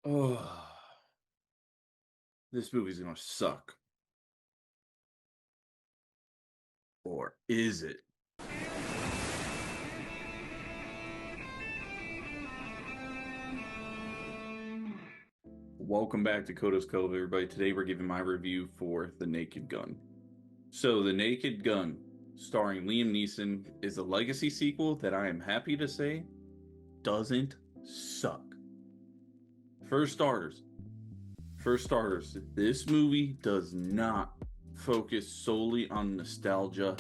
Oh, this movie's gonna suck. Or is it? Welcome back to Kodos Cove, everybody. Today we're giving my review for The Naked Gun. So, The Naked Gun, starring Liam Neeson, is a legacy sequel that I am happy to say doesn't suck. For starters, this movie does not focus solely on nostalgia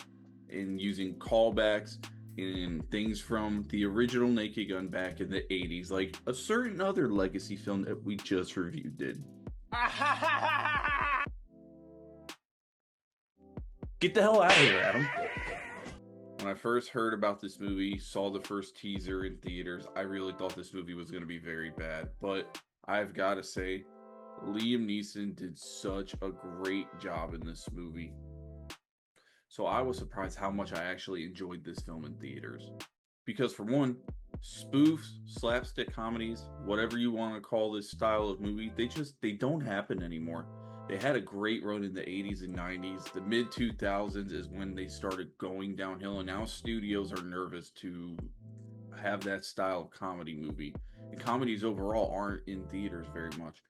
and using callbacks and things from the original Naked Gun back in the 80s, like a certain other legacy film that we just reviewed did. Get the hell out of here, Adam. When I first heard about this movie, saw the first teaser in theaters, I really thought this movie was going to be very bad. But I've got to say, Liam Neeson did such a great job in this movie. So I was surprised how much I actually enjoyed this film in theaters. Because for one, spoofs, slapstick comedies, whatever you want to call this style of movie, they don't happen anymore. They had a great run in the 80s and 90s. The mid 2000s is when they started going downhill, and now studios are nervous to have that style of comedy movie. And comedies overall aren't in theaters very much.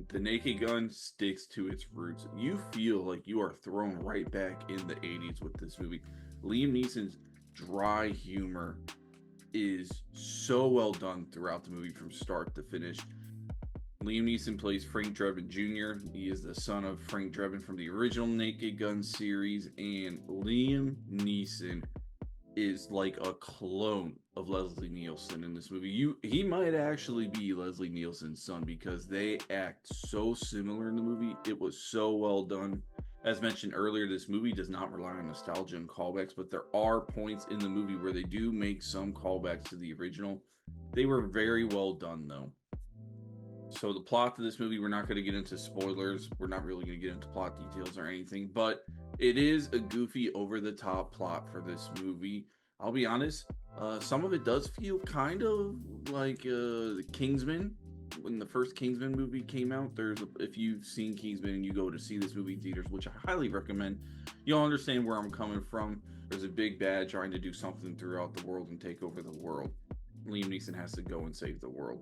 The Naked Gun sticks to its roots. You feel like you are thrown right back in the 80s with this movie. Liam Neeson's dry humor is so well done throughout the movie from start to finish. Liam Neeson plays Frank Drebin Jr. He is the son of Frank Drebin from the original Naked Gun series, and Liam Neeson is like a clone of Leslie Nielsen in this movie. He might actually be Leslie Nielsen's son because they act so similar in the movie. It was so well done. As mentioned earlier, this movie does not rely on nostalgia and callbacks, but there are points in the movie where they do make some callbacks to the original. They were very well done though. So the plot to this movie, we're not going to get into spoilers. We're not really going to get into plot details or anything, but it is a goofy, over-the-top plot for this movie. I'll be honest, some of it does feel kind of like the Kingsman. When the first Kingsman movie came out, if you've seen Kingsman and you go to see this movie in theaters, which I highly recommend, you'll understand where I'm coming from. There's a big bad trying to do something throughout the world and take over the world. Liam Neeson has to go and save the world.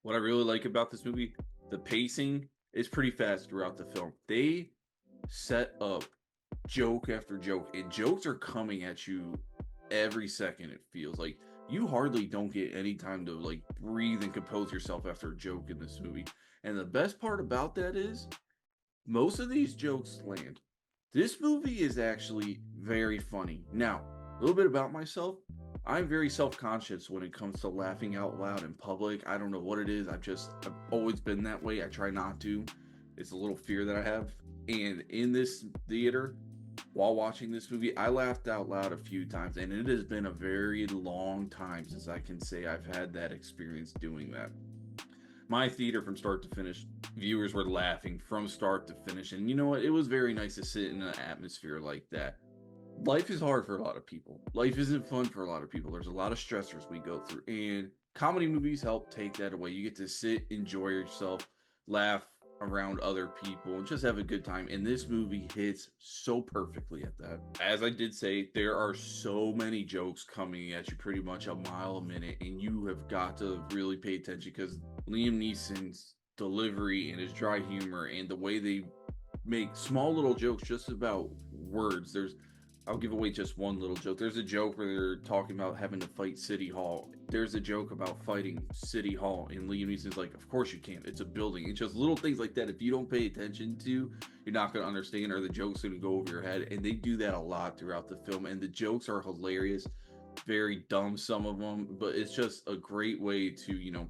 What I really like about this movie, the pacing is pretty fast throughout the film. They set up joke after joke, and jokes are coming at you every second. It feels like you hardly don't get any time to like breathe and compose yourself after a joke in this movie. And the best part about that is most of these jokes land. This movie is actually very funny. Now, a little bit about myself. I'm very self-conscious when it comes to laughing out loud in public. I don't know what it is. I've always been that way. I try not to. It's a little fear that I have. And in this theater, while watching this movie, I laughed out loud a few times, and it has been a very long time since I can say I've had that experience doing that. My theater from start to finish, viewers were laughing from start to finish. And you know what? It was very nice to sit in an atmosphere like that. Life is hard for a lot of people. Life isn't fun for a lot of people. There's a lot of stressors we go through. And comedy movies help take that away. You get to sit, enjoy yourself, laugh around other people, and just have a good time. And this movie hits so perfectly at that. As I did say, there are so many jokes coming at you pretty much a mile a minute, and you have got to really pay attention because Liam Neeson's delivery and his dry humor and the way they make small little jokes just about words. I'll give away just one little joke. There's a joke where they're talking about having to fight City Hall. There's a joke about fighting City Hall, and Liam Neeson's like, "Of course you can't. It's a building." It's just little things like that. If you don't pay attention to, you're not going to understand, or the joke's going to go over your head. And they do that a lot throughout the film, and the jokes are hilarious, very dumb, some of them, but it's just a great way to,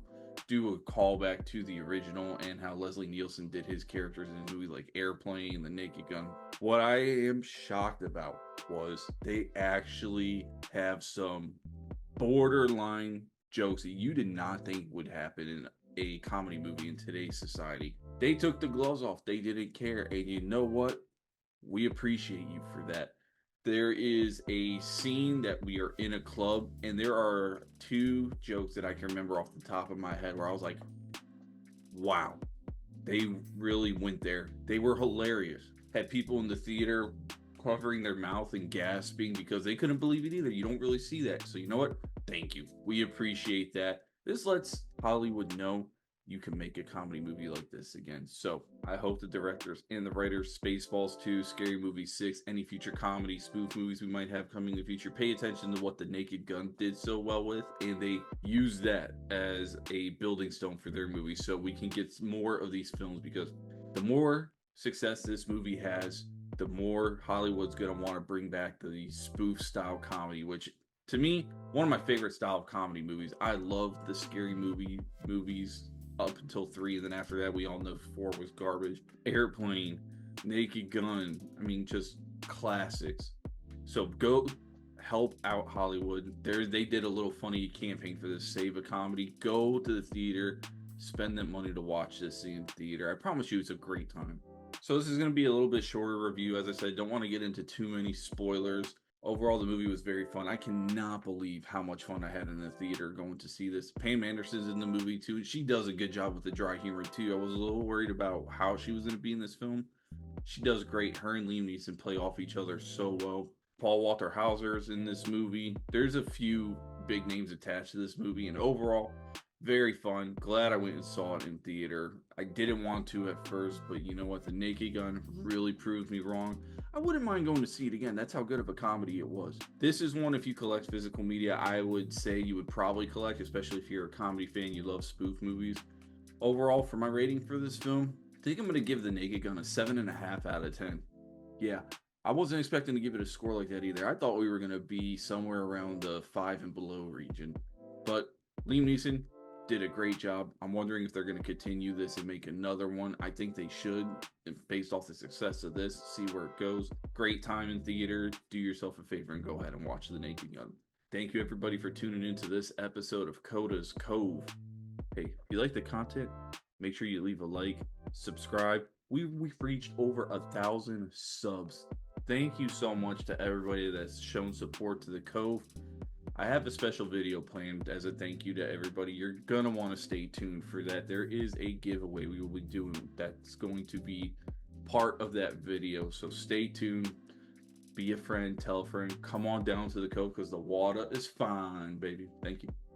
do a callback to the original and how Leslie Nielsen did his characters in the movie like Airplane, The Naked Gun. What I am shocked about was they actually have some borderline jokes that you did not think would happen in a comedy movie in today's society. They took the gloves off. They didn't care. And you know what? We appreciate you for that. There is a scene that we are in a club, and there are two jokes that I can remember off the top of my head where I was like, wow, they really went there. They were hilarious. Had people in the theater covering their mouth and gasping because they couldn't believe it either. You don't really see that. So you know what? Thank you. We appreciate that. This lets Hollywood know you can make a comedy movie like this again. So I hope the directors and the writers, Spaceballs 2, Scary Movie 6, any future comedy spoof movies we might have coming in the future, pay attention to what The Naked Gun did so well with, and they use that as a building stone for their movie so we can get more of these films, because the more success this movie has, the more Hollywood's going to want to bring back the spoof style comedy, which to me, one of my favorite style of comedy movies. I loved the scary movies up until 3, and then after that, we all know 4 was garbage. Airplane, Naked Gun, I mean, just classics. So go help out Hollywood. They did a little funny campaign for this, Save a Comedy. Go to the theater, spend that money to watch this in theater. I promise you, it's a great time. So this is going to be a little bit shorter review. As I said, don't want to get into too many spoilers. Overall, the movie was very fun. I cannot believe how much fun I had in the theater going to see this. Pam Anderson's in the movie too. She does a good job with the dry humor too. I was a little worried about how she was going to be in this film. She does great. Her and Liam Neeson play off each other so well. Paul Walter Hauser's in this movie. There's a few big names attached to this movie, and overall, very fun. Glad I went and saw it in theater. I didn't want to at first, but you know what? The Naked Gun really proved me wrong. I wouldn't mind going to see it again. That's how good of a comedy it was. This is one, if you collect physical media, I would say you would probably collect, especially if you're a comedy fan, you love spoof movies. Overall, for my rating for this film, I think I'm going to give The Naked Gun a 7.5 out of 10. Yeah, I wasn't expecting to give it a score like that either. I thought we were going to be somewhere around the 5 and below region. But Liam Neeson did a great job. I'm wondering if they're going to continue this and make another one. I think they should, based off the success of this, see where it goes. Great time in theater. Do yourself a favor and go ahead and watch The Naked Gun. Thank you, everybody, for tuning into this episode of Coda's Cove. Hey, if you like the content, make sure you leave a like, subscribe. We've reached over 1,000 subs. Thank you so much to everybody that's shown support to the Cove. I have a special video planned as a thank you to everybody. You're going to want to stay tuned for that. There is a giveaway we will be doing that's going to be part of that video. So stay tuned. Be a friend. Tell a friend. Come on down to the Cove because the water is fine, baby. Thank you.